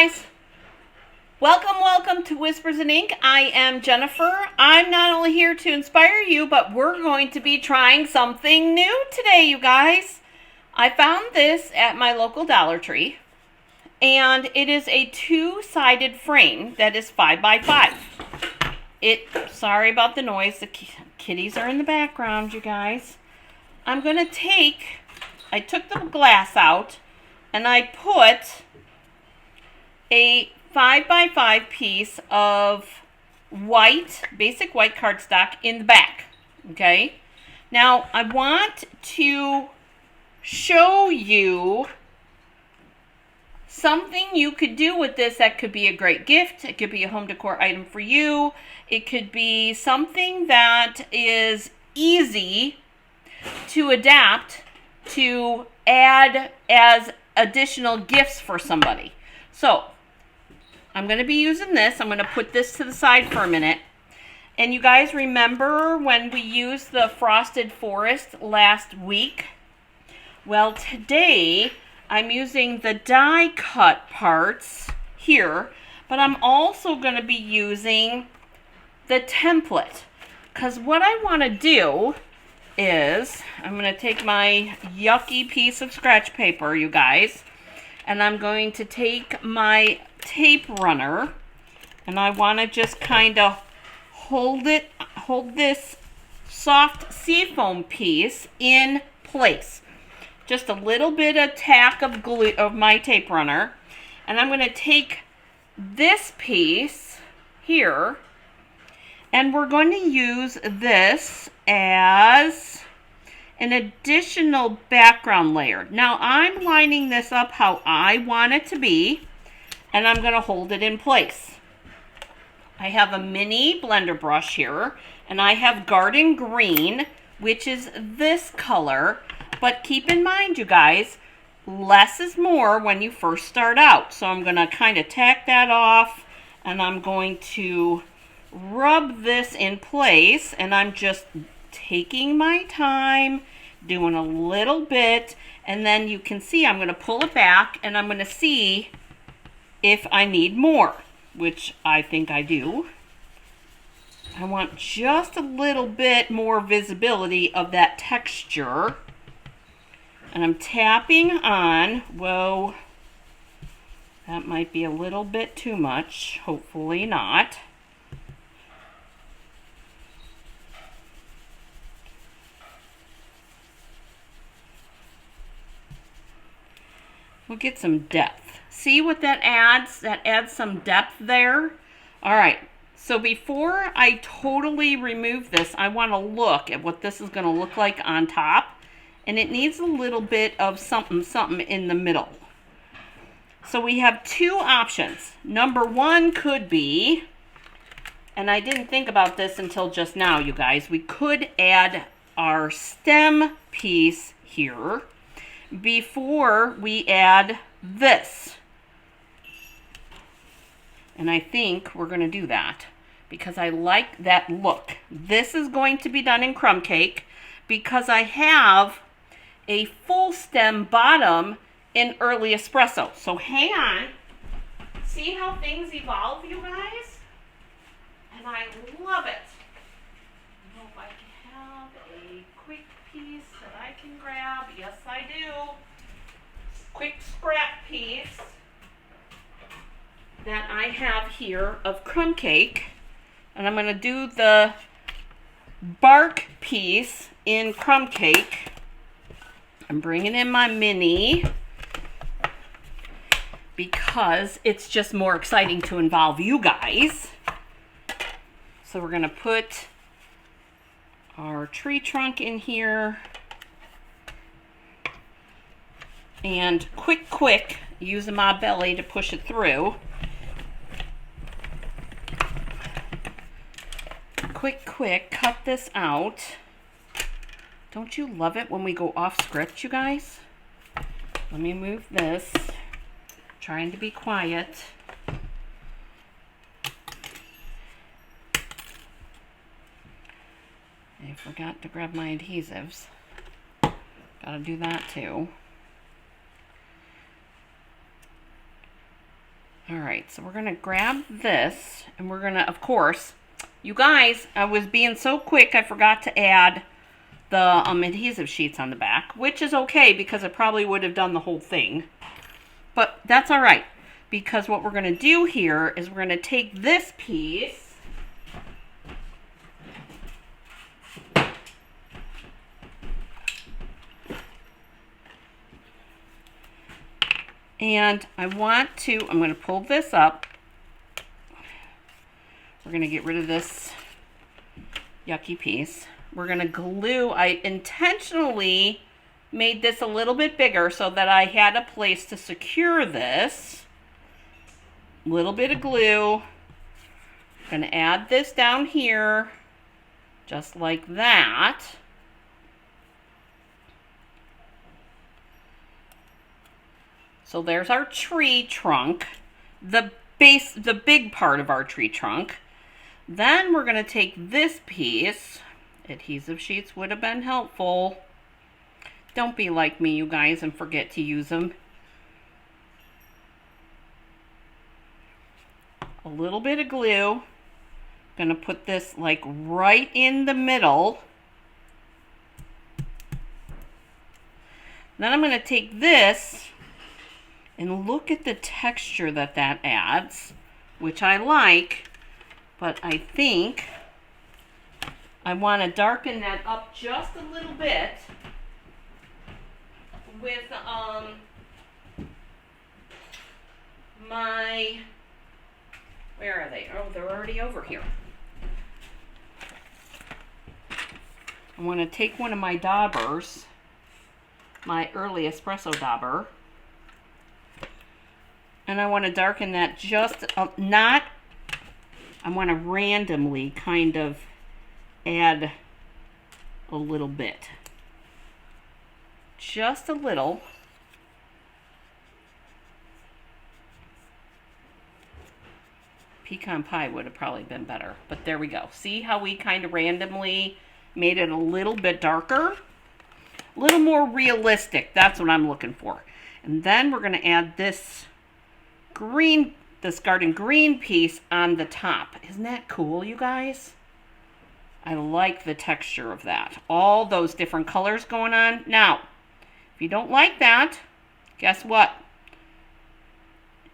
guys. Welcome to Whispers in Ink. I am Jennifer. I'm not only here to inspire you, but we're going to be trying something new today, you guys. I found this at my local Dollar Tree, and it is a two-sided frame that is 5x5. Sorry about the noise. The kitties are in the background, you guys. I took the glass out, and I put a 5x5 piece of basic white cardstock in the back. Okay. Now I want to show you something you could do with this that could be a great gift. It could be a home decor item for you. It could be something that is easy to adapt to add as additional gifts for somebody. So I'm going to be using this. I'm going to put this to the side for a minute. And you guys remember when we used the Frosted Forest last week? Well, today I'm using the die cut parts here, but I'm also going to be using the template. Because what I want to do is, I'm going to take my yucky piece of scratch paper, you guys, and I'm going to take my tape runner, and I want to just kind of hold this soft seafoam piece in place. Just a little bit of tack of glue of my tape runner, and I'm going to take this piece here, and we're going to use this as an additional background layer. Now I'm lining this up how I want it to be, and I'm going to hold it in place. I have a mini blender brush here, and I have Garden Green, which is this color. But keep in mind, you guys, less is more when you first start out. So I'm going to kind of tack that off, and I'm going to rub this in place, and I'm just taking my time, doing a little bit, and then you can see I'm going to pull it back, and I'm going to see if I need more, which I think I do. I want just a little bit more visibility of that texture. And I'm tapping on. Whoa, that might be a little bit too much. Hopefully not. We'll get some depth. See what that adds? That adds some depth there. All right. So before I totally remove this, I want to look at what this is going to look like on top. And it needs a little bit of something in the middle. So we have two options. Number one could be, and I didn't think about this until just now, you guys. We could add our stem piece here before we add this. And I think we're going to do that because I like that look. This is going to be done in crumb cake because I have a full stem bottom in early espresso. So hang on. See how things evolve, you guys? And I love it. I hope I have a quick piece that I can grab. Yes, I do. Quick scrap piece that I have here of crumb cake. And I'm going to do the bark piece in crumb cake. I'm bringing in my mini because it's just more exciting to involve you guys. So we're going to put our tree trunk in here. And quick, using my belly to push it through. Quick, cut this out. Don't you love it when we go off script, you guys? Let me move this. Trying to be quiet. I forgot to grab my adhesives. Gotta do that too. All right, so we're going to grab this, and we're going to, of course, you guys, I was being so quick, I forgot to add the adhesive sheets on the back, which is okay because I probably would have done the whole thing. But that's all right, because what we're going to do here is we're going to take this piece and I'm going to pull this up. We're going to get rid of this yucky piece. We're going to glue. I intentionally made this a little bit bigger so that I had a place to secure this. Little bit of glue. Going to add this down here, just like that. So there's our tree trunk, the big part of our tree trunk. Then we're going to take this piece. Adhesive sheets would have been helpful. Don't be like me, you guys, and forget to use them. A little bit of glue. Going to put this like right in the middle. Then I'm going to take this and look at the texture that adds, which I like, but I think I want to darken that up just a little bit with my, where are they? Oh, they're already over here. I want to take one of my daubers, my early espresso dauber, and I want to darken that just, I want to randomly kind of add a little bit. Just a little. Pecan pie would have probably been better, but there we go. See how we kind of randomly made it a little bit darker? A little more realistic. That's what I'm looking for. And then we're going to add this green, this garden green piece on the top. Isn't that cool, you guys? I like the texture of that. All those different colors going on. Now, if you don't like that, guess what?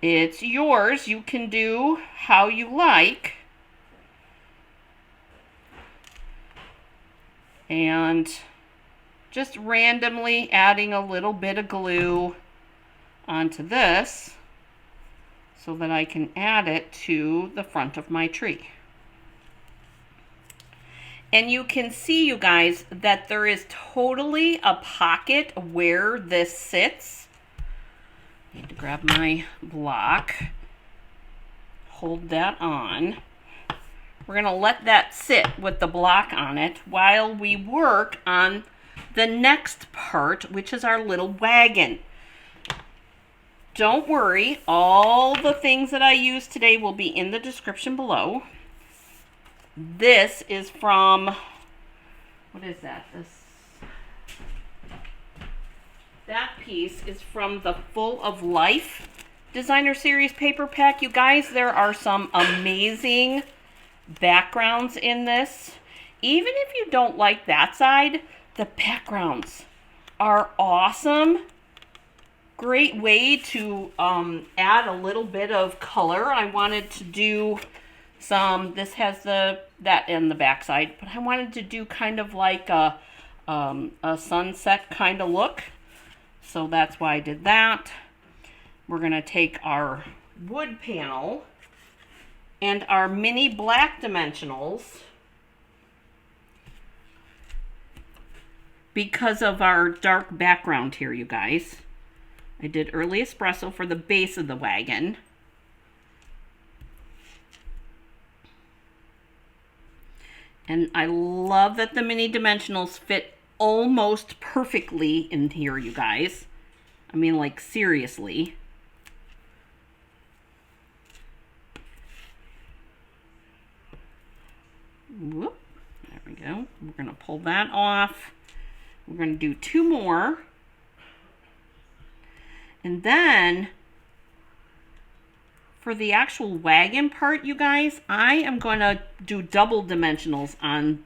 It's yours. You can do how you like. And just randomly adding a little bit of glue onto this so that I can add it to the front of my tree. And you can see, you guys, that there is totally a pocket where this sits. I need to grab my block, hold that on. We're going to let that sit with the block on it while we work on the next part, which is our little wagon. Don't worry, all the things that I use today will be in the description below. This is from, what is that? That piece is from the Full of Life Designer Series paper pack. You guys, there are some amazing backgrounds in this. Even if you don't like that side, the backgrounds are awesome. Great way to add a little bit of color. I wanted to do some, this has that in the back side, but I wanted to do kind of like a sunset kind of look. So that's why I did that. We're going to take our wood panel and our mini black dimensionals, because of our dark background here, you guys. I did early espresso for the base of the wagon. And I love that the mini dimensionals fit almost perfectly in here, you guys. I mean, like, seriously. Whoop. There we go. We're going to pull that off. We're going to do 2 more. And then for the actual wagon part, you guys, I am going to do double dimensionals on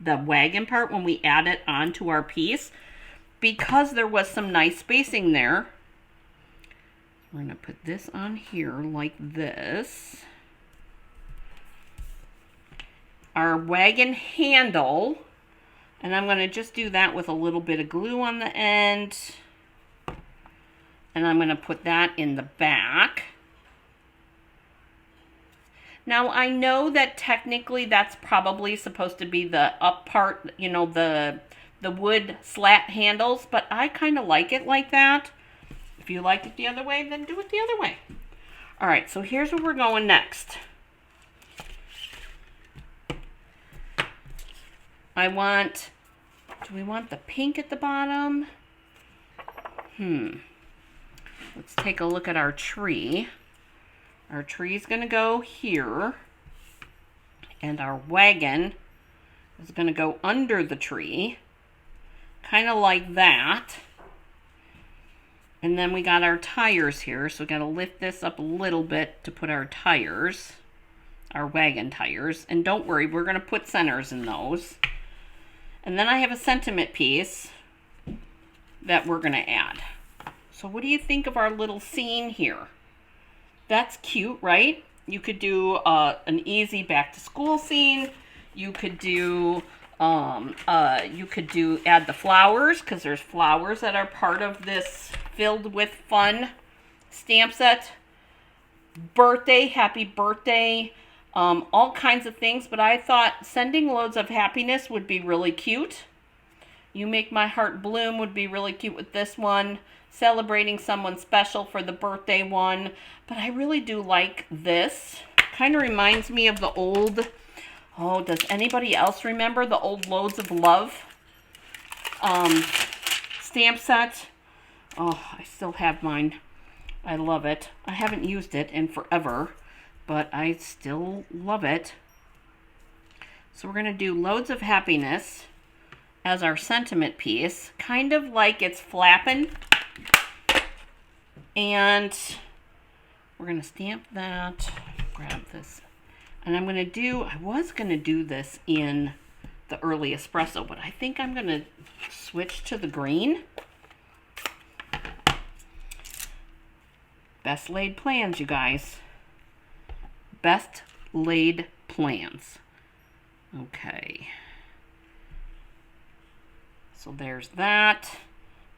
the wagon part when we add it onto our piece, because there was some nice spacing there. We're going to put this on here like this. Our wagon handle, and I'm going to just do that with a little bit of glue on the end. And I'm going to put that in the back. Now, I know that technically that's probably supposed to be the up part, you know, the wood slat handles, but I kind of like it like that. If you like it the other way, then do it the other way. All right, so here's where we're going next. Do we want the pink at the bottom? Let's take a look at our tree. Our tree is going to go here, and our wagon is going to go under the tree, kind of like that. And then we got our tires here, so we got to lift this up a little bit to put our tires, our wagon tires. And don't worry, we're going to put centers in those. And then I have a sentiment piece that we're going to add. So what do you think of our little scene here? That's cute, right? You could do an easy back to school scene. You could do add the flowers, because there's flowers that are part of this filled with fun stamp set. Birthday, happy birthday, all kinds of things. But I thought sending loads of happiness would be really cute. You make my heart bloom would be really cute with this one. Celebrating someone special for the birthday one. But I really do like this. Kind of reminds me of the old, does anybody else remember the old Loads of Love stamp set? Oh, I still have mine. I love it. I haven't used it in forever, but I still love it. So we're going to do Loads of Happiness as our sentiment piece, kind of like it's flapping. And we're going to stamp that, grab this. And I was going to do this in the early espresso, but I think I'm going to switch to the green. Best laid plans, you guys. Best laid plans. Okay. So there's that.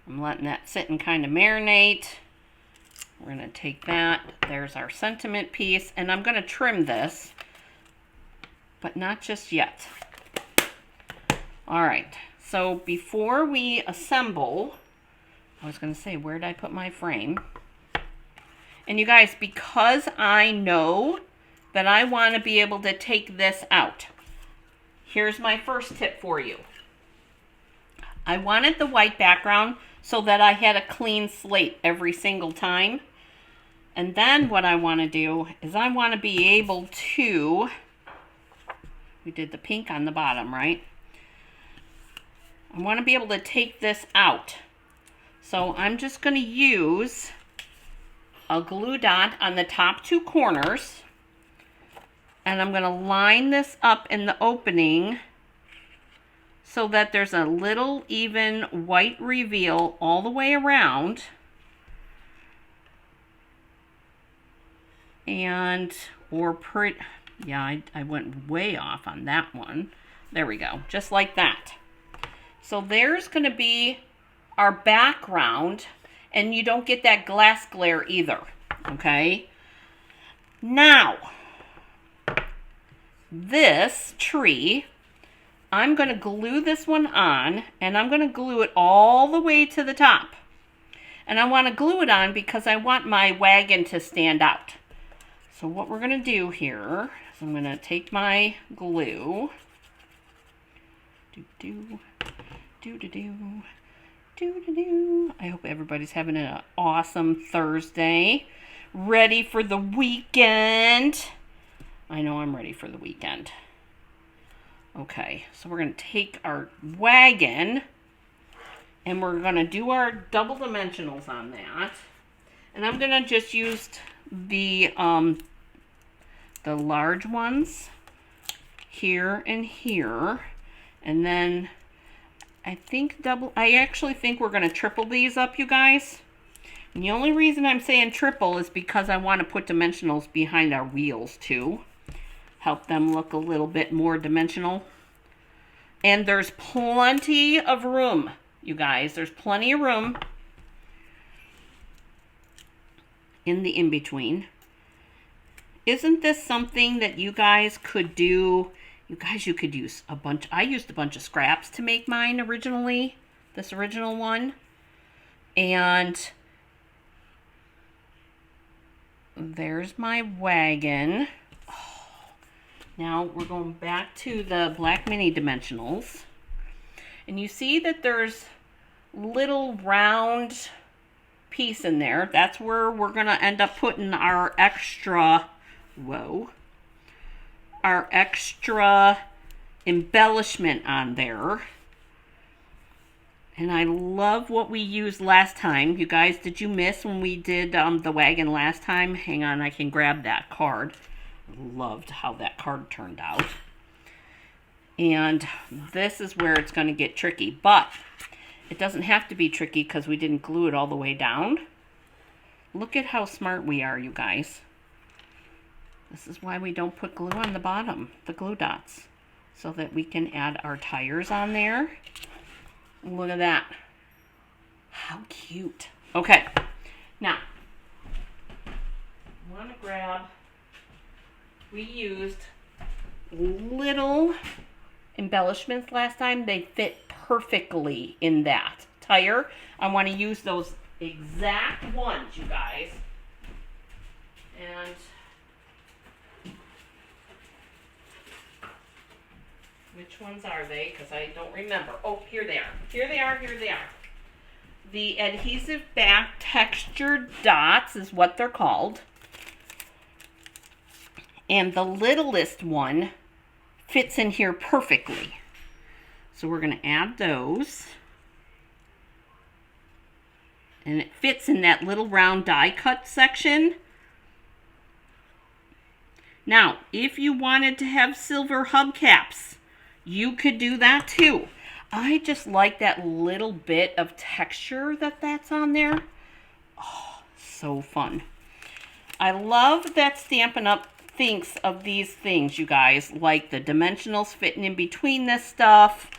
I'm letting that sit and kind of marinate. We're going to take that. There's our sentiment piece. And I'm going to trim this, but not just yet. All right. So before we assemble, I was going to say, where did I put my frame? And you guys, because I know that I want to be able to take this out, here's my first tip for you. I wanted the white background so that I had a clean slate every single time. And then what I want to do is I want to be able to, we did the pink on the bottom, right? I want to be able to take this out. So I'm just going to use a glue dot on the top two corners. And I'm going to line this up in the opening so that there's a little even white reveal all the way around. And, I went way off on that one. There we go, just like that. So there's going to be our background, and you don't get that glass glare either, okay? Now, this tree, I'm going to glue this one on, and I'm going to glue it all the way to the top. And I want to glue it on because I want my wagon to stand out. So what we're going to do here is I'm going to take my glue. I hope everybody's having an awesome Thursday. Ready for the weekend. I know I'm ready for the weekend. Okay, so we're going to take our wagon and we're going to do our double dimensionals on that. And I'm going to just use the large ones here and here, and then I actually think we're going to triple these up, you guys. And the only reason I'm saying triple is because I want to put dimensionals behind our wheels too. Help them look a little bit more dimensional. And there's plenty of room, you guys. There's plenty of room in the in-between. Isn't this something that you guys could do? You guys, you could use a bunch. I used a bunch of scraps to make mine originally, this original one. And there's my wagon. Oh. Now we're going back to the black mini dimensionals. And you see that there's little round piece in there. That's where we're going to end up putting our extra, our extra embellishment on there. And I love what we used last time. You guys, did you miss when we did the wagon last time? Hang on, I can grab that card. Loved how that card turned out. And this is where it's going to get tricky. But it doesn't have to be tricky because we didn't glue it all the way down. Look at how smart we are, you guys. This is why we don't put glue on the bottom, the glue dots, so that we can add our tires on there. Look at that. How cute. Okay, now, I want to grab, we used little embellishments last time. They fit perfectly in that tire. I want to use those exact ones, you guys. And which ones are they? Because I don't remember. Oh, here they are. Here they are. Here they are. The adhesive back textured dots is what they're called. And the littlest one fits in here perfectly. So we're going to add those. And it fits in that little round die cut section. Now, if you wanted to have silver hubcaps, you could do that too. I just like that little bit of texture that's on there. Oh, so fun. I love that Stampin' Up! Thinks of these things, you guys, like the dimensionals fitting in between this stuff.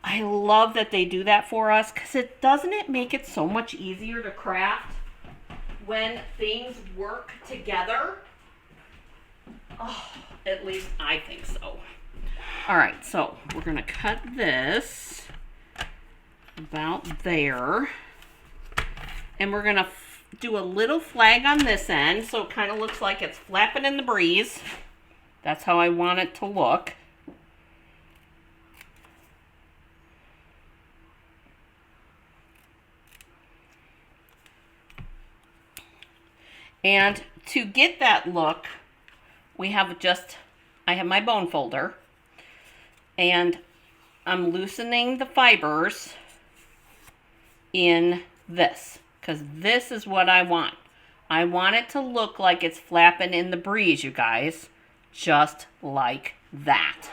I love that they do that for us because doesn't it make it so much easier to craft when things work together? Oh, at least I think so. All right, so we're going to cut this about there. And we're going to do a little flag on this end so it kind of looks like it's flapping in the breeze. That's how I want it to look. And to get that look, I have my bone folder, and I'm loosening the fibers in this, because this is what I want. I want it to look like it's flapping in the breeze, you guys, just like that.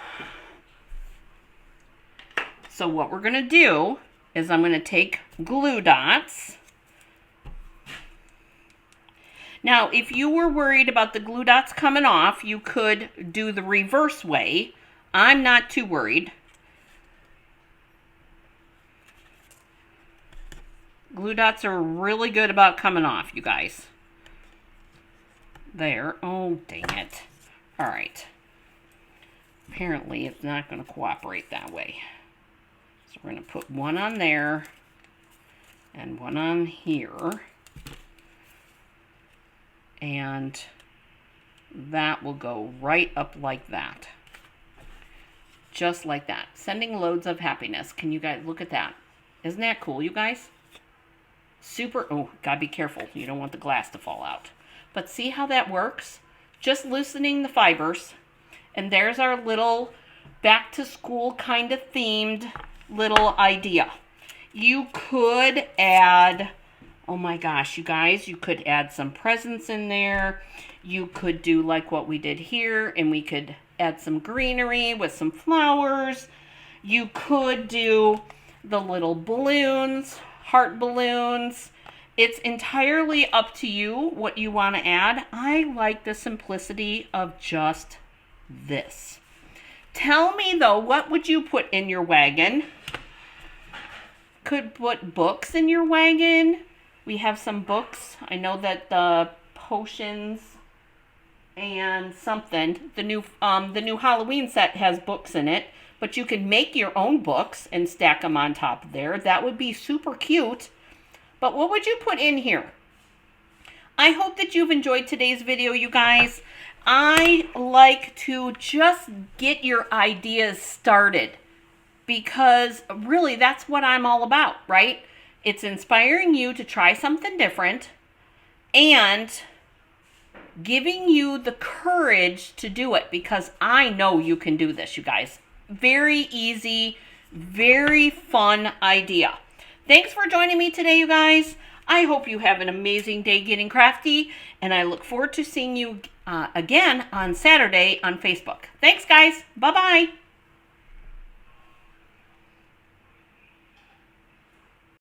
So what we're going to do is I'm going to take glue dots. Now, if you were worried about the glue dots coming off, you could do the reverse way. I'm not too worried. Glue dots are really good about coming off, you guys. There. Oh, dang it. All right. Apparently, it's not going to cooperate that way. So we're going to put one on there and one on here. And that will go right up like that. Just like that. Sending loads of happiness. Can you guys look at that? Isn't that cool, you guys? Super. Oh, gotta be careful. You don't want the glass to fall out. But see how that works? Just loosening the fibers. And there's our little back to school kind of themed little idea. You could add Oh my gosh, you guys, you could add some presents in there. You could do like what we did here, and we could add some greenery with some flowers. You could do the little balloons, heart balloons. It's entirely up to you what you want to add. I like the simplicity of just this. Tell me though, what would you put in your wagon? Could put books in your wagon. We have some books. I know that the potions and something, the new Halloween set has books in it, but you can make your own books and stack them on top of there. That would be super cute. But what would you put in here? I hope that you've enjoyed today's video, you guys. I like to just get your ideas started because really that's what I'm all about, right? It's inspiring you to try something different and giving you the courage to do it because I know you can do this, you guys. Very easy, very fun idea. Thanks for joining me today, you guys. I hope you have an amazing day getting crafty, and I look forward to seeing you again on Saturday on Facebook. Thanks, guys. Bye-bye.